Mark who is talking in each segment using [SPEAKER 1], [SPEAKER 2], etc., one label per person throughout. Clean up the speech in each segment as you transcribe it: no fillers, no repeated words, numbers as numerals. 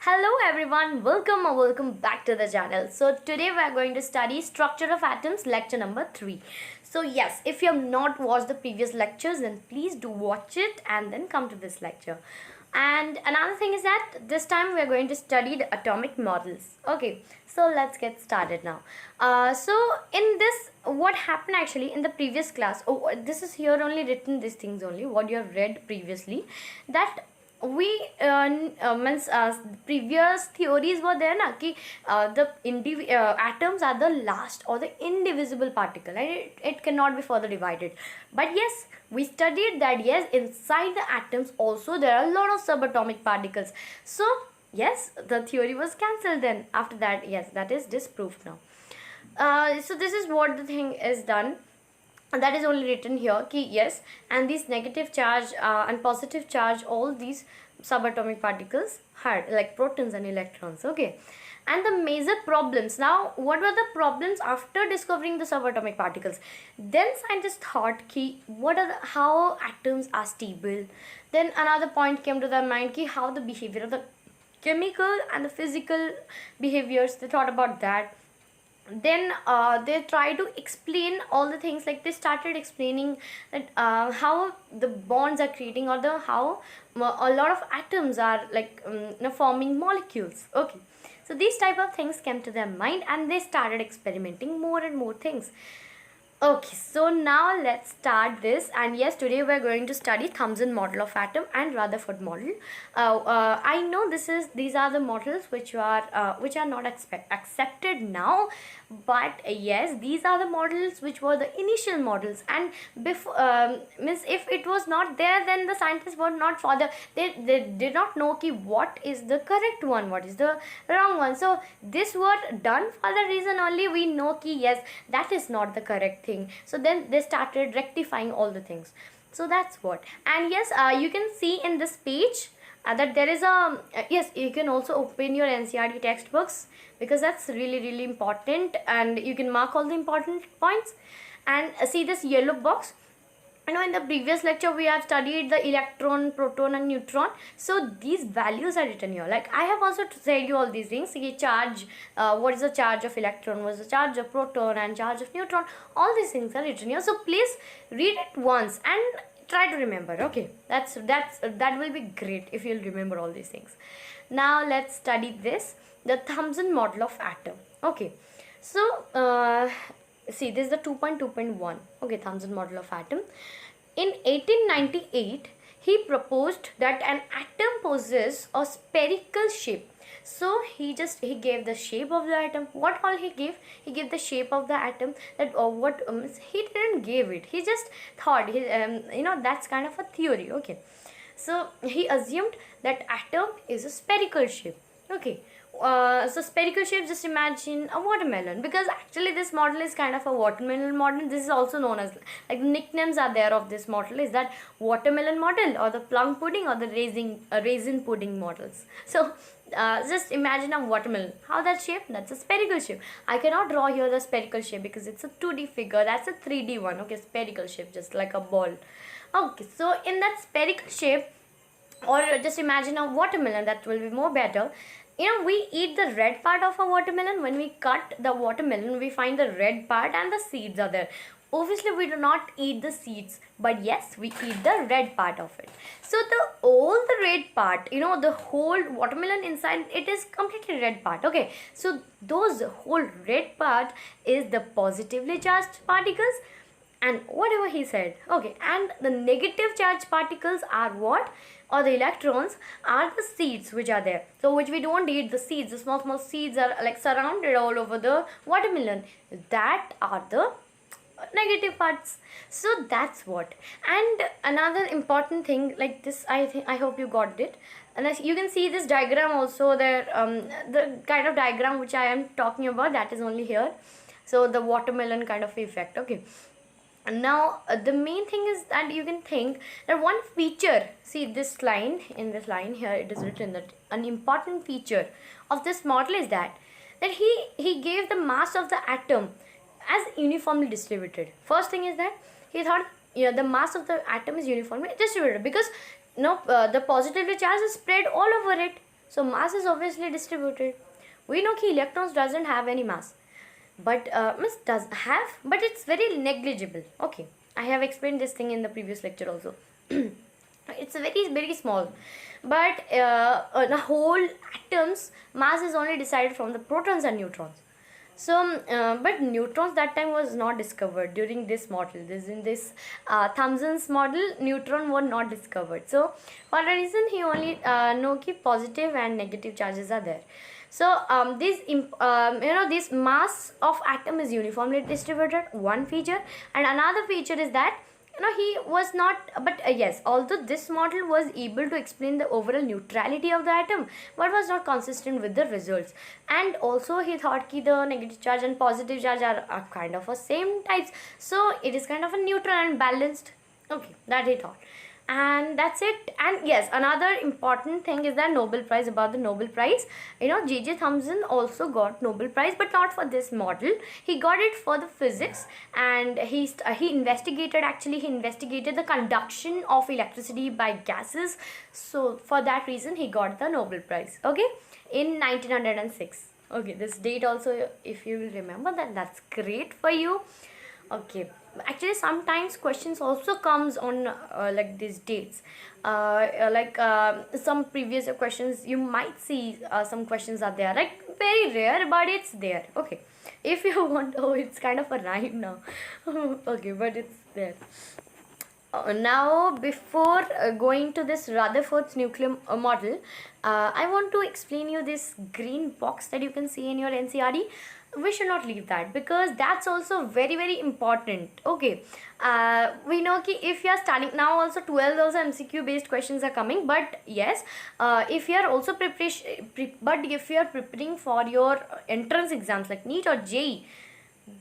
[SPEAKER 1] Hello everyone, welcome back to the channel. So today we are going to study structure of atoms, lecture number 3. So yes, if you have not watched the previous lectures, then please do watch it and then come to this lecture. And another thing is that this time we are going to study the atomic models. Okay, so let's get started now. So in this, what happened actually in the previous class, this is here only written, these things only what you have read previously, that we means previous theories were there na ki the atoms are the last or the indivisible particle, and it cannot be further divided. But yes, we studied that yes, inside the atoms also there are a lot of subatomic particles. So yes, the theory was cancelled then. After that, yes, that is disproved now. So this is what the thing is done. That is only written here ki yes, and these negative charge and positive charge, all these subatomic particles had like protons and electrons. Okay, and the major problems, now what were the problems after discovering the subatomic particles? Then scientists thought ki what are how atoms are stable. Then another point came to their mind ki how the behavior of the chemical and the physical behaviors, they thought about that. Then they try to explain all the things, like they started explaining that how the bonds are creating, or the how a lot of atoms are like forming molecules. Okay, so these type of things came to their mind and they started experimenting more and more things. Okay, so now let's start this. And yes, today we're going to study Thomson model of atom and Rutherford model. I know these are the models which are not accepted now, but yes, these are the models which were the initial models. And before means if it was not there, then the scientists were not further, they did not know ki what is the correct one, what is the wrong one. So this were done for the reason only we know ki yes, that is not the correct thing. So then they started rectifying all the things. So that's what. And yes, you can see in this page that there is a yes, you can also open your NCERT textbooks, because that's really important, and you can mark all the important points. And see this yellow box. You know, in the previous lecture we have studied the electron, proton and neutron. So these values are written here. Like I have also said you all these things. Charge, what is the charge of electron, what is the charge of proton and charge of neutron. All these things are written here. So please read it once and try to remember. Okay, that will be great if you'll remember all these things. Now let's study this, the Thomson model of atom. Okay, so see, this is the 2.2.1. Okay, Thomson model of atom. In 1898, he proposed that an atom possesses a spherical shape. So he gave the shape of the atom. What all he gave? He gave the shape of the atom. That he didn't give it. He just thought that's kind of a theory. Okay, so he assumed that atom is a spherical shape. Okay. So spherical shape, just imagine a watermelon, because actually this model is kind of a watermelon model. This is also known as, like, nicknames are there of this model, is that watermelon model or the plum pudding or the raisin pudding models. So just imagine a watermelon. How that shape? That's a spherical shape. I cannot draw here the spherical shape because it's a 2D figure. That's a 3D one. Okay, spherical shape, just like a ball. Okay, so in that spherical shape, or just imagine a watermelon, that will be more better. You know, we eat the red part of a watermelon. When we cut the watermelon, we find the red part and the seeds are there. Obviously, we do not eat the seeds, but yes, we eat the red part of it. So the red part, you know, the whole watermelon inside, it is completely red part. Okay, so those whole red part is the positively charged particles, and whatever he said. Okay, and the negative charged particles are what? Or the electrons are the seeds which are there. So which we don't eat the seeds. The small seeds are like surrounded all over the watermelon. That are the negative parts. So that's what. And another important thing, like this, I hope you got it. And as you can see this diagram also there, the kind of diagram which I am talking about, that is only here. So the watermelon kind of effect. Okay. Now the main thing is that you can think that one feature, see this line, in this line here it is written that an important feature of this model is that he gave the mass of the atom as uniformly distributed. First thing is that he thought the mass of the atom is uniformly distributed, because the positively charge is spread all over it. So mass is obviously distributed. We know कि electrons doesn't have any mass, but does have, but it's very negligible. Okay, I have explained this thing in the previous lecture also. It's very small, but the whole atom's mass is only decided from the protons and neutrons. So but neutrons that time was not discovered during this model. This Thomson's model, neutron were not discovered. So for a reason he only know ki positive and negative charges are there. So this mass of atom is uniformly distributed, one feature. And another feature is that he was not, but yes, although this model was able to explain the overall neutrality of the atom, but was not consistent with the results. And also he thought that the negative charge and positive charge are kind of a same types, so it is kind of a neutral and balanced. Okay, that he thought. And that's it. And yes, another important thing is that Nobel Prize, about the Nobel Prize, J.J. Thomson also got Nobel Prize, but not for this model. He got it for the physics, and he investigated the conduction of electricity by gases. So for that reason he got the Nobel Prize, okay, in 1906. Okay, this date also, if you will remember that, that's great for you. Okay, actually sometimes questions also comes on like these dates, some previous questions you might see, some questions are there, like very rare, but it's there. Okay, if you want, oh, it's kind of a rhyme now. Okay, but it's there. Now before going to this Rutherford's nuclear model, I want to explain you this green box that you can see in your NCRT. We should not leave that, because that's also very important. Okay, we know ki if you are studying now, also 12 also MCQ based questions are coming, but yes, if you are also if you are preparing for your entrance exams like NEET or JEE,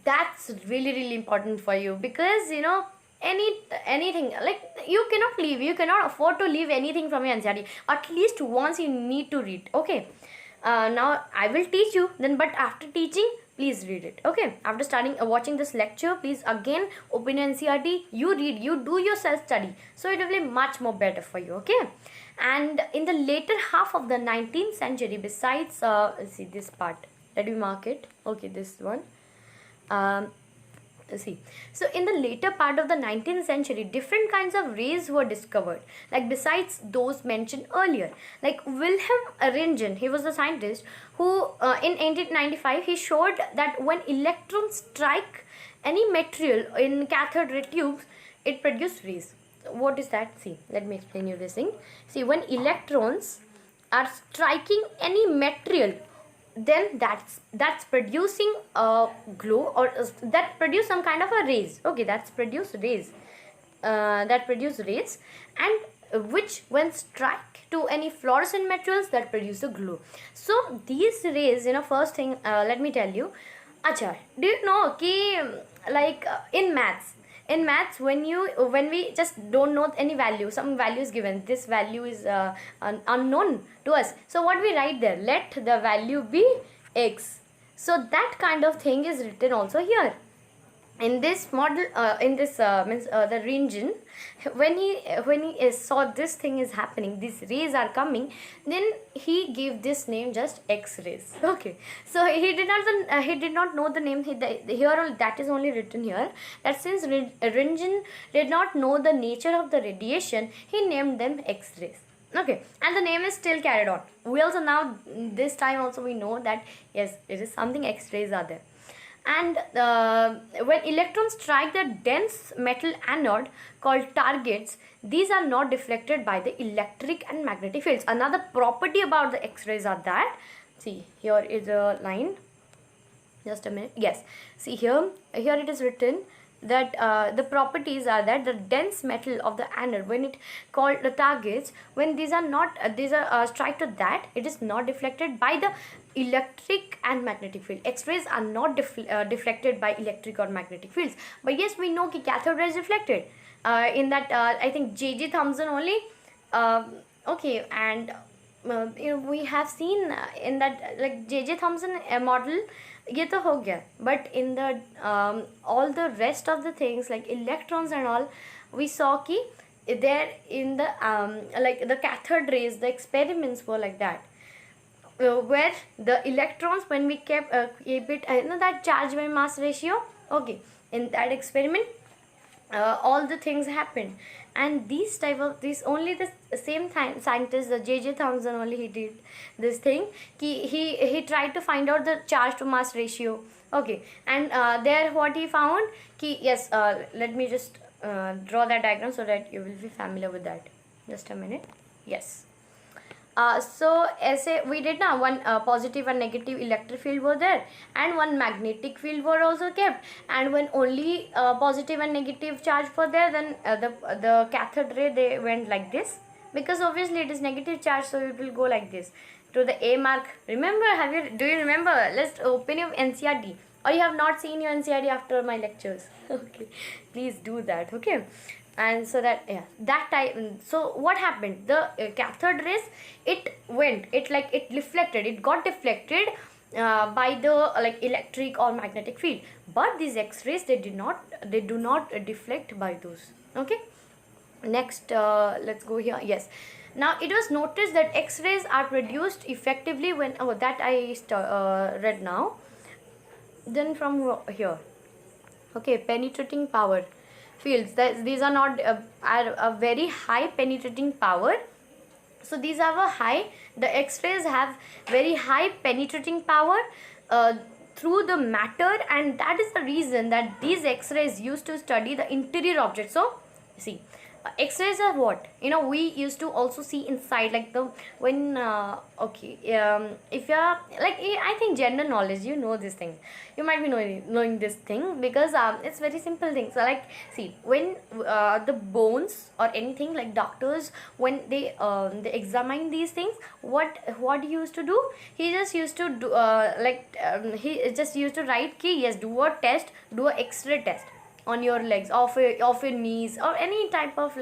[SPEAKER 1] that's really important for you, because anything, like you cannot afford to leave anything from your NCRT. At least once you need to read. Okay, now I will teach you then, but after teaching, please read it. Okay, after watching this lecture, please again open your NCRT, you read, you do your self study, so it will be much more better for you. Okay, and in the later half of the 19th century, besides see this part, let me mark it. Okay, this one. See, so in the later part of the 19th century, different kinds of rays were discovered, like besides those mentioned earlier. Like Wilhelm Röntgen, he was a scientist who in 1895 he showed that when electrons strike any material in cathode ray tubes, it produces rays. What is that? See, let me explain you this thing. See, when electrons are striking any material, then that's producing a glow, or that produce some kind of a rays. Okay, that's produce rays, and which when strike to any fluorescent materials, that produce a glow. So these rays, first thing, let me tell you. Acha, do you know ki like in maths, when we just don't know any value, some value is given, this value is unknown to us, so what we write there, let the value be x. So that kind of thing is written also here in this model, in this the Röntgen. When he saw this thing is happening, these rays are coming, then he gave this name just X-rays. Okay, so he did not know the name. Here that is only written here, that since Röntgen did not know the nature of the radiation, he named them X-rays. Okay, and the name is still carried on. We also now, this time also, we know that yes, it is something, X-rays are there. And when electrons strike the dense metal anode called targets, these are not deflected by the electric and magnetic fields. Another property about the X-rays are that, see, here is a line, just a minute, yes, see here it is written that the properties are that the dense metal of the anode, when it called the targets, when these are strike to that, it is not deflected by the electric and magnetic field. X-rays are not deflected by electric or magnetic fields, but yes, we know ki cathode rays deflected in that I think J.J. Thomson only. Okay, and we have seen in that like J.J. Thomson model, ये तो हो गया, but in the all the rest of the things like electrons and all, we saw कि there in the like the cathode rays, the experiments were like that. where the electrons, when we keep it, that charge by mass ratio, okay, in that experiment, all the things happened. And these only the same scientist, the J.J. Thomson, only he did this thing. He tried to find out the charge to mass ratio, okay. And there what he found, yes, let me just draw that diagram so that you will be familiar with that. Just a minute. Yes. So as we did now, one positive and negative electric field were there, and one magnetic field were also kept. And when only positive and negative charge were there, then the cathode ray, they went like this, because obviously it is negative charge, so it will go like this to the A mark. Remember, do you remember? Let's open your NCRT, or you have not seen your NCRT after my lectures. Okay, please do that. Okay. And so that, yeah, that time, so what happened, the cathode rays, it got deflected by the electric or magnetic field. But these X-rays, they do not deflect by those. Okay. Next, let's go here. Yes, now it was noticed that X-rays are produced effectively when, that I read now. Then from here, okay, penetrating power fields, these are not are a very high penetrating power. So these are the X-rays have very high penetrating power through the matter, and that is the reason that these X-rays used to study the interior objects. So see, X-rays are what, we used to also see inside, like when okay, if you are I think general knowledge, this thing, you might be knowing this thing, because it's very simple thing. So see, when the bones or anything, like doctors, when they examine these things, what he used to do, he just used to do he just used to write yes, do a test, do a X-ray test on your legs, of your knees, or any type of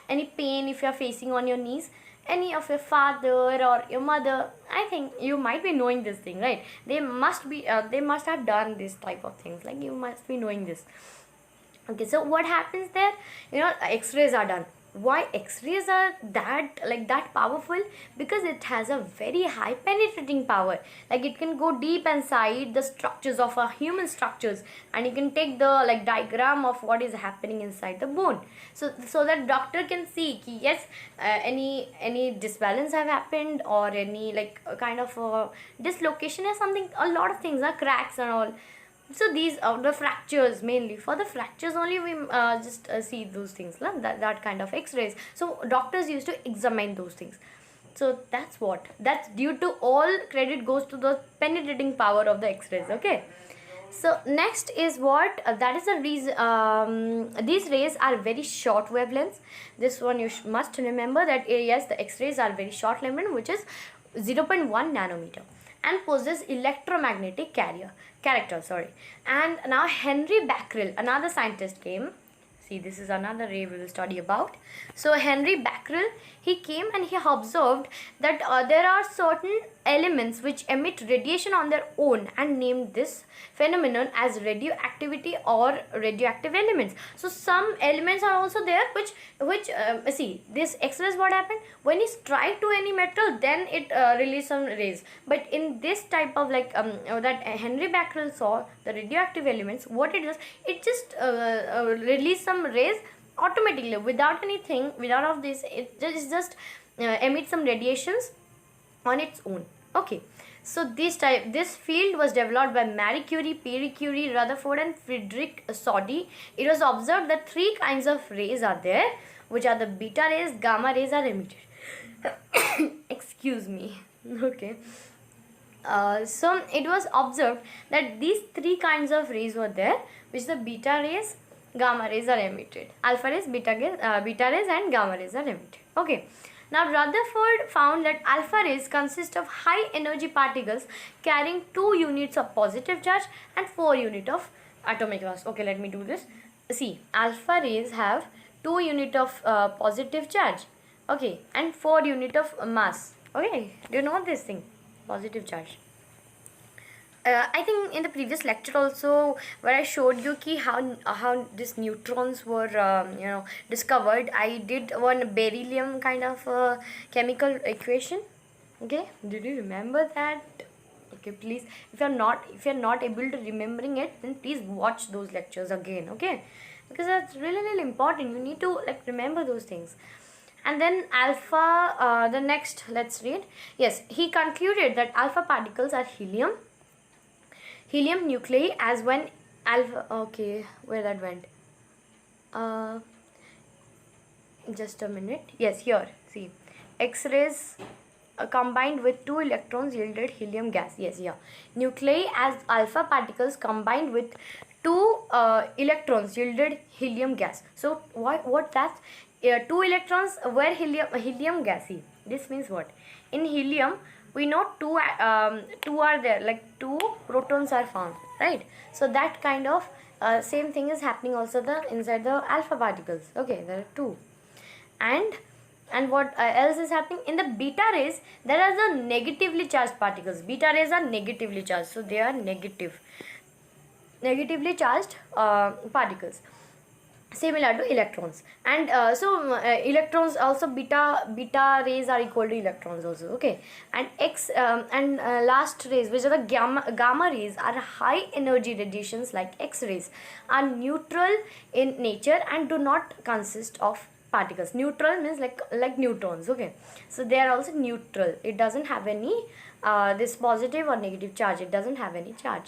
[SPEAKER 1] any pain if you are facing on your knees, any of your father or your mother. I think you might be knowing this thing, right? They must have done this type of things, you must be knowing this. Okay, so what happens there, X-rays are done. Why X-rays are that powerful? Because it has a very high penetrating power. It can go deep inside the structures of our human structures, and you can take the diagram of what is happening inside the bone, so that doctor can see yes, any disbalance have happened, or any kind of dislocation or something. A lot of things are cracks and all. So these are the fractures. Mainly for the fractures only we just see those things, that kind of X-rays. So doctors used to examine those things. So that's due to, all credit goes to the penetrating power of the X-rays. Okay. So next is what, that is the reason these rays are very short wavelengths. This one you must remember that yes, the X-rays are very short wavelength, which is 0.1 nanometer, and possess electromagnetic character. And now Henry Becquerel, another scientist, came. See, this is another ray we will study about. So Henry Becquerel, he came and he observed that there are certain elements which emit radiation on their own, and named this phenomenon as radioactivity or radioactive elements. So some elements are also there which see, this X-rays, what happened, when you strike to any metal, then it release some rays. But in this type of that Henry Becquerel saw, the radioactive elements, what it does, it just release some rays automatically, without anything, without of this, it just emits some radiations on its own. Okay, so this field was developed by Marie Curie, Pierre Curie, Rutherford, and Frederick Soddy. It was observed that 3 kinds of rays are there, which are the beta rays, gamma rays are emitted. Excuse me. Okay. So it was observed that these 3 kinds of rays were there, which the beta rays, gamma rays are emitted. Alpha rays, beta rays, and gamma rays are emitted. Okay. Now Rutherford found that alpha rays consist of high energy particles carrying 2 units of positive charge and 4 units of atomic mass. Okay, let me do this. See, alpha rays have 2 units of positive charge, okay, and 4 units of mass. Okay, do you know this thing? Positive charge. I think in the previous lecture also, where I showed you how these neutrons were discovered, I did one beryllium kind of chemical equation. Okay, did you remember that? Okay, please, if you're not able to remembering it, then please watch those lectures again. Okay, because that's really really important. You need to like remember those things. And then alpha, the next, let's read. Yes, he concluded that alpha particles are helium nuclei, as when alpha, okay, where that went, uh, just a minute. Yes, here, see, X-rays combined with two electrons yielded helium gas. Yes, yeah, nuclei as alpha particles combined with two electrons yielded helium gas. So what that's, two electrons were helium gas. See, this means what, in helium we know two are there, like two protons are found, right? So that kind of same thing is happening also the inside the alpha particles. Okay, there are two. And what else is happening in the beta rays? There are the negatively charged particles. Beta rays are negatively charged, so they are negatively charged particles, similar to electrons. And electrons also, beta rays are equal to electrons also. Okay, and last rays, which are the gamma rays, are high energy radiations like X rays, are neutral in nature and do not consist of particles. Neutral means like neutrons. Okay, so they are also neutral. It doesn't have any this positive or negative charge. It doesn't have any charge.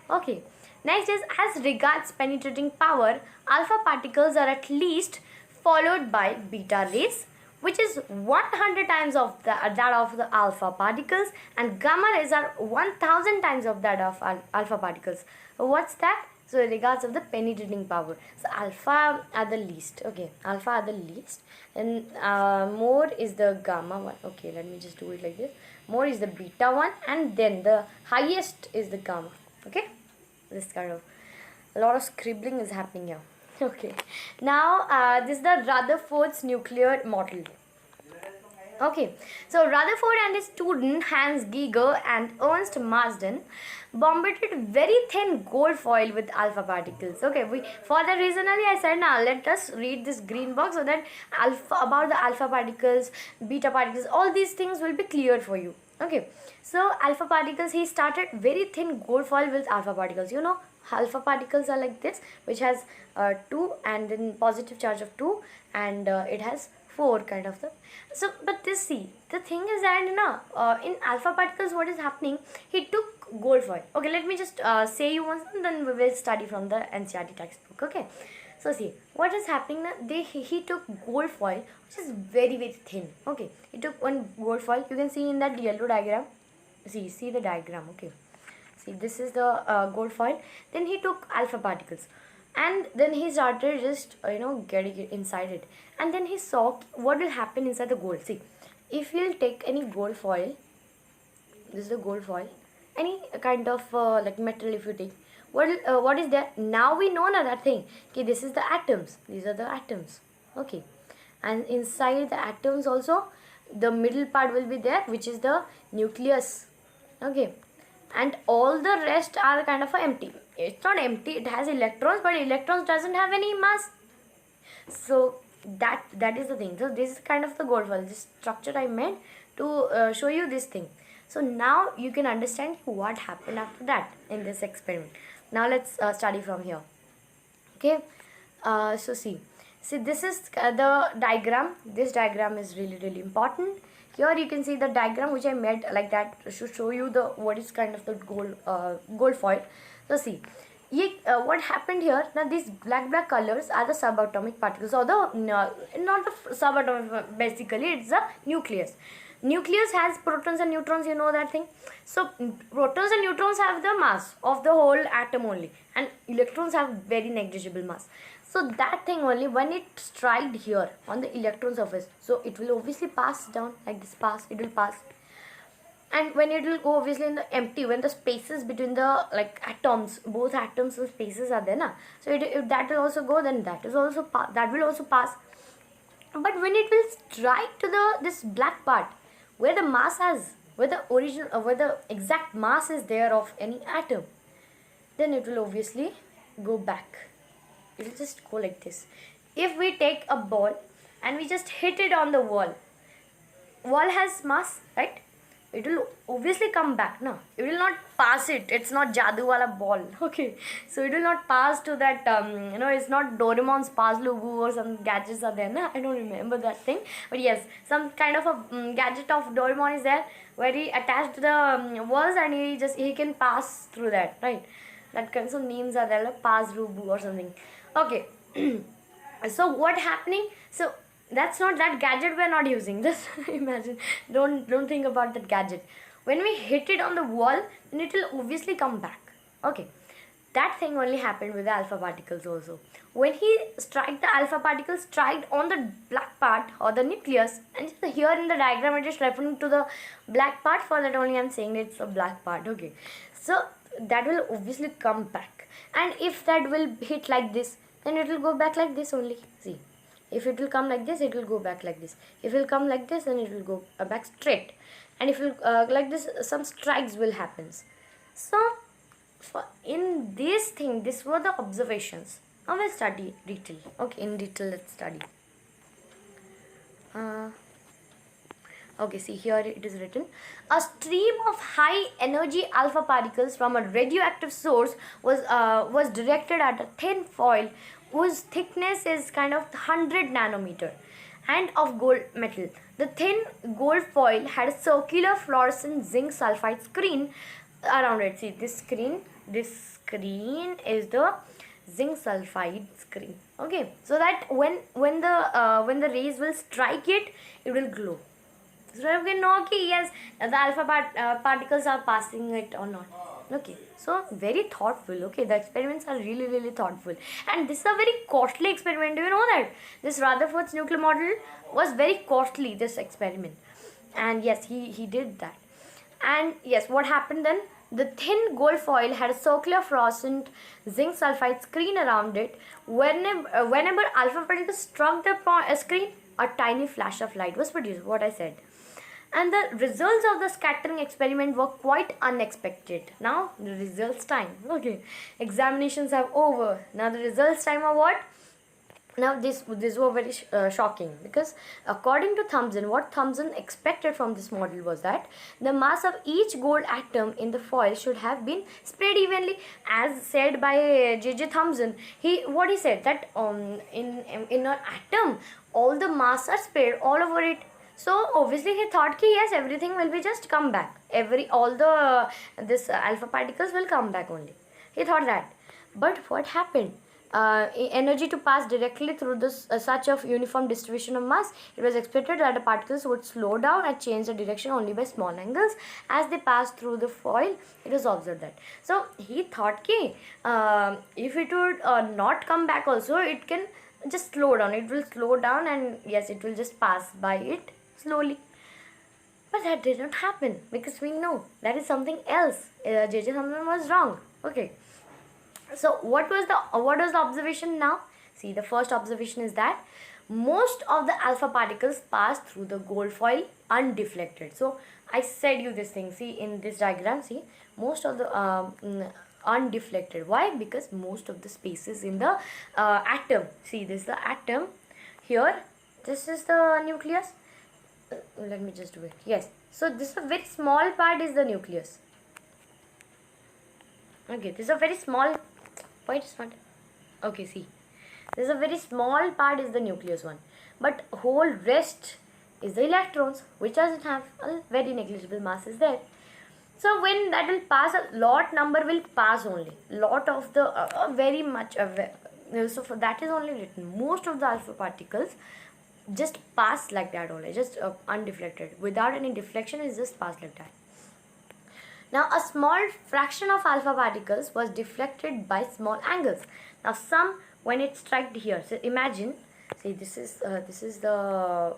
[SPEAKER 1] Okay, next is, as regards penetrating power, alpha particles are at least followed by beta rays, which is 100 times of that of the alpha particles, and gamma rays are 1000 times of that of alpha particles. What's that? So regards of the penetrating power, so alpha are the least. Okay, alpha are the least, and more is the gamma one. Okay, let me just do it like this. More is the beta one, and then the highest is the gamma. Okay, this kind of a lot of scribbling is happening here. Okay, now this is the Rutherford's nuclear model. Okay, so Rutherford and his student Hans Geiger and Ernst Marsden bombarded very thin gold foil with alpha particles. Okay, for the reason only I said, now let us read this green box so that about the alpha particles, beta particles, all these things will be clear for you. Okay, so alpha particles, he started very thin gold foil with alpha particles. You know, alpha particles are like this, which has 2 and then positive charge of 2, and it has 4 kind of the. So but this, see, the thing is that in alpha particles what is happening, he took gold foil. Okay, let me just say you once, and then we will study from the NCERT textbook. Okay, so see what is happening now. He took gold foil, which is very very thin. Okay, he took one gold foil. You can see in that yellow diagram. See the diagram. Okay, see, this is the gold foil. Then he took alpha particles, and then he started just getting it inside it, and then he saw what will happen inside the gold. See, if you'll take any gold foil, this is the gold foil, any kind of like metal, if you take, what is there now, we know another thing. Okay, this is the atoms, these are the atoms. Okay, and inside the atoms also the middle part will be there, which is the nucleus. Okay, and all the rest are kind of empty. It's not empty, it has electrons, but electrons doesn't have any mass. So that is the thing. So this is kind of the gold foil, this structure I meant to show you this thing. So now you can understand what happened after that in this experiment. Now let's study from here. Okay, so see this is the diagram. This diagram is really really important. Here you can see the diagram which I made like that to show you the what is kind of the gold foil. So see, what happened here, now these black colors are the subatomic particles, or the not the subatomic, basically it's the nucleus. Nucleus has protons and neutrons, you know that thing. So protons and neutrons have the mass of the whole atom only, and electrons have very negligible mass. So that thing only, when it striked here on the electron surface, so it will obviously pass down like this, it will pass. And when it will go obviously in the empty, when the spaces between the like atoms, both atoms and spaces are there na, so if that will also go, then that will also pass. But when it will strike to this black part, where the mass has, where the exact mass is there of any atom, then it will obviously go back. It will just go like this. If we take a ball and we just hit it on the wall has mass, right? it will obviously come back, no? It will not pass it. It's not Jadoo wala ball. Okay, so it will not pass to that. It's not Doraemon's pass logo or some gadgets are there. No, I don't remember that thing, but yes, some kind of a gadget of Doraemon is there where he attached to the walls and he can pass through that, right? That kinds of names are there, like pass Rubu or something. Okay. So what happening? So that's not that gadget we're not using. Just imagine. Don't think about that gadget. When we hit it on the wall, then it will obviously come back. Okay. That thing only happened with the alpha particles also. When he struck the alpha particles, struck on the black part or the nucleus, and here in the diagram it is referring to the black part. For that only I'm saying it's a black part. Okay. So that will obviously come back. And if that will hit like this, then it will go back like this only. See, if it will come like this, it will go back like this. If it will come like this, then it will go back straight. And if it will like this, some strikes will happen. So in this thing, these were the observations. Now we'll study detail. Okay, in detail let's study. Okay, see here it is written. A stream of high energy alpha particles from a radioactive source was directed at a thin foil whose thickness is kind of 100 nanometer and of gold metal. The thin gold foil had a circular fluorescent zinc sulfide screen around it. See this screen is the zinc sulfide screen. Okay, so that when the rays will strike it, it will glow. So we can know okay, yes, the alpha particles are passing it or not. Okay, so very thoughtful. Okay, the experiments are really thoughtful, and this is a very costly experiment. Do you know that this Rutherford's nuclear model was very costly, this experiment? And yes, he did that. And yes, what happened then? The thin gold foil had a circular fluorescent zinc sulfide screen around it. Whenever alpha particles struck the screen, a tiny flash of light was produced. What I said. And the results of the scattering experiment were quite unexpected. Now the results time. Okay, examinations are over. Now the results time are what? Now this were very shocking, because according to Thomson, what Thomson expected from this model was that the mass of each gold atom in the foil should have been spread evenly, as said by J.J. Thomson. He said that in an atom all the mass are spread all over it. So obviously he thought that yes, everything will be just come back. All the alpha particles will come back only. He thought that. But what happened? Energy to pass directly through this such of uniform distribution of mass, it was expected that the particles would slow down and change the direction only by small angles as they pass through the foil. It was observed that. So he thought that if it would not come back also, it can just slow down. It will slow down and yes, it will just pass by it slowly. But that did not happen, because we know that is something else. J.J. Thomson was wrong. Okay. So what was the observation now? See, the first observation is that most of the alpha particles pass through the gold foil undeflected. So I said you this thing. See in this diagram, see most of the undeflected. Why? Because most of the spaces in the atom. See, this is the atom. Here, this is the nucleus. Let me just do it. Yes. So this is a very small part is the nucleus. Okay, this is a very small. Why it's not? Okay, see, this is a very small part is the nucleus one, but whole rest is the electrons, which doesn't have a very negligible mass is there. So when that will pass, a lot number will pass only. Lot of the very much. So for that is only written. Most of the alpha particles just pass like that only, just undeflected, without any deflection. Is just pass like that. Now a small fraction of alpha particles was deflected by small angles. Now some when it struck here. So imagine, see this is the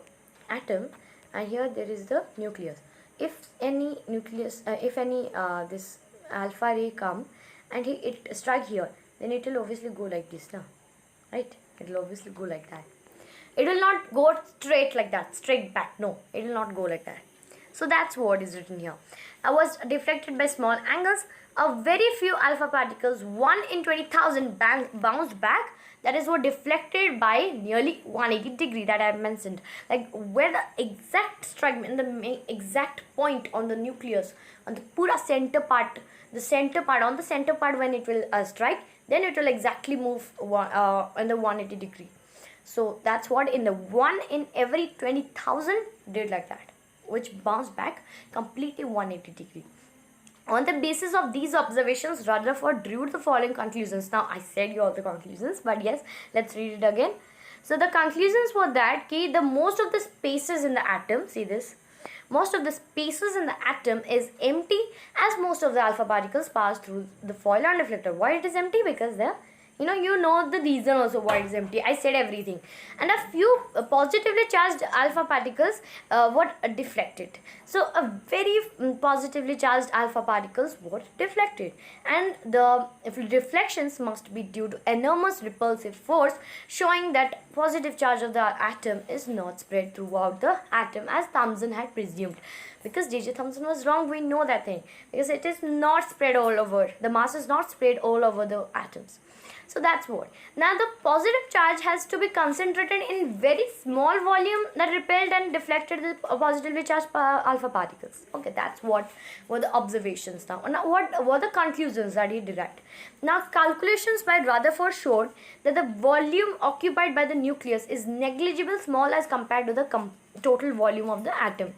[SPEAKER 1] atom, and here there is the nucleus. If any nucleus, this alpha ray come and it strike here, then it will obviously go like this now, right? It will obviously go like that. It will not go straight like that, straight back. No, it will not go like that. So that's what is written here. Was deflected by small angles. A very few alpha particles, 1 in 20,000, bounced back. That is what deflected by nearly 180 degree that I mentioned. Like where the exact strike, in the exact point on the nucleus, on the pura center part, on the center part when it will strike, then it will exactly move in the 180 degree. So that's what in the 1 in every 20,000 did like that, which bounced back completely 180 degree. On the basis of these observations, Rutherford drew the following conclusions. Now, I said you all the conclusions, but yes, let's read it again. So, the conclusions were that the most of the spaces in the atom, see this, most of the spaces in the atom is empty, as most of the alpha particles pass through the foil and deflector. Why it is empty? Because the you know the reason also why it is empty. I said everything. And a few positively charged alpha particles were deflected. So a very positively charged alpha particles were deflected, and the deflections must be due to enormous repulsive force, showing that positive charge of the atom is not spread throughout the atom as Thomson had presumed. Because J.J. Thomson was wrong, we know that thing, because it is not spread all over. The mass is not spread all over the atoms. So that's what. Now the positive charge has to be concentrated in very small volume that repelled and deflected the positively charged alpha particles. Okay, that's what were the observations. Now what were the conclusions that he derived? Now calculations by Rutherford showed that the volume occupied by the nucleus is negligible small as compared to the total volume of the atom.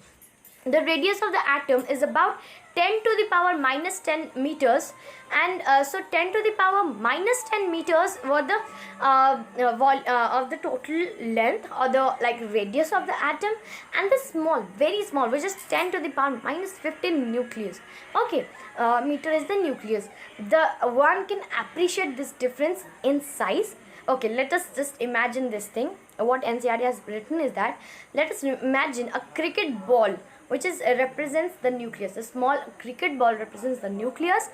[SPEAKER 1] The radius of the atom is about 10 to the power minus 10 meters, and so 10 to the power minus 10 meters were the of the total length, or the radius of the atom, and the small, very small, which is 10 to the power minus 15 nucleus. Okay, meter is the nucleus. The one can appreciate this difference in size. Okay, let us just imagine this thing. What NCERT has written is that, let us imagine a cricket ball, which is represents the nucleus. A small cricket ball represents the nucleus,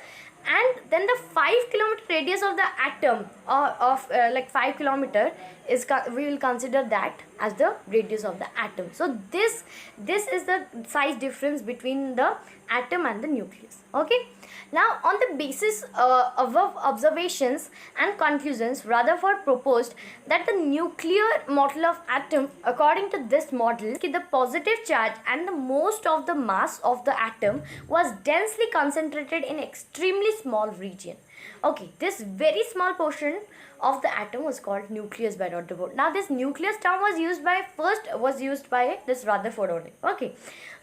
[SPEAKER 1] and then the 5-kilometer radius of the atom of 5 kilometer is, we will consider that as the radius of the atom. So this is the size difference between the atom and the nucleus. Okay. Now, on the basis of observations and conclusions, Rutherford proposed that the nuclear model of atom, according to this model, the positive charge and the most of the mass of the atom was densely concentrated in extremely small region. Okay, this very small portion of the atom was called nucleus by Rutherford. Now, this nucleus term was used by this Rutherford only. Okay,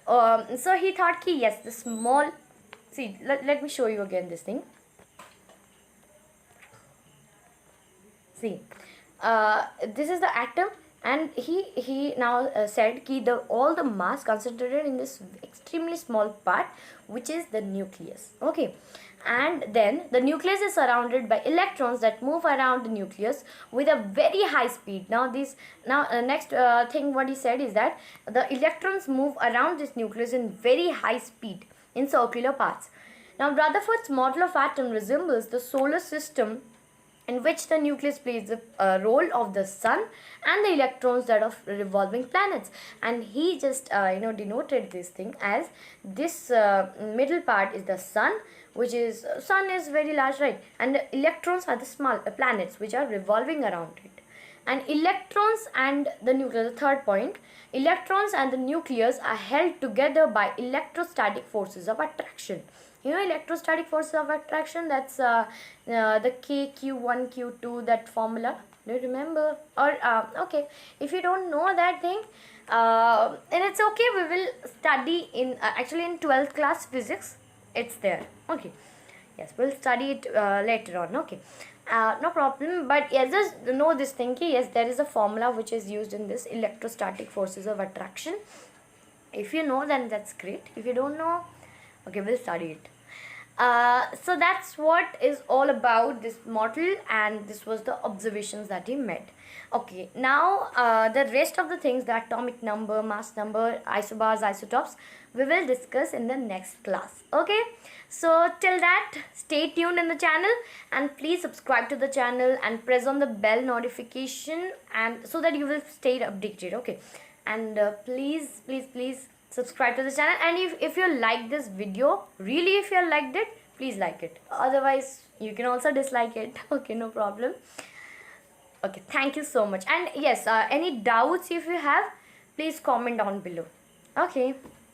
[SPEAKER 1] so he thought yes, the small. See, let me show you again this thing. See, this is the atom, and he now said all the mass concentrated in this extremely small part, which is the nucleus. Okay, and then the nucleus is surrounded by electrons that move around the nucleus with a very high speed. Now next thing what he said is that the electrons move around this nucleus in very high speed in circular paths. Now Rutherford's model of atom resembles the solar system, in which the nucleus plays the role of the sun and the electrons that of revolving planets. And he just denoted this thing as this middle part is the sun, which is sun is very large, right? And the electrons are the small planets which are revolving around it. And electrons and the nucleus, the third point, electrons and the nucleus are held together by electrostatic forces of attraction. You know electrostatic forces of attraction, that's the KQ1, Q2, that formula. Do you remember? Or okay, if you don't know that thing, then it's okay. We will study in actually in 12th class physics. It's there. Okay. Yes, we'll study it later on. Okay. No problem, but yes, just know this thing. Yes, there is a formula which is used in this electrostatic forces of attraction. If you know, then that's great. If you don't know, okay, we'll study it. So that's what is all about this model, and this was the observations that he made. Okay, now the rest of the things, the atomic number, mass number, isobars, isotopes, we will discuss in the next class. Okay, so till that, stay tuned in the channel, and please subscribe to the channel and press on the bell notification, and so that you will stay updated. Okay, and please subscribe to the channel, and if you like this video, really if you liked it, please like it. Otherwise you can also dislike it. Okay, no problem. Okay, thank you so much. And yes, any doubts if you have, please comment down below. Okay.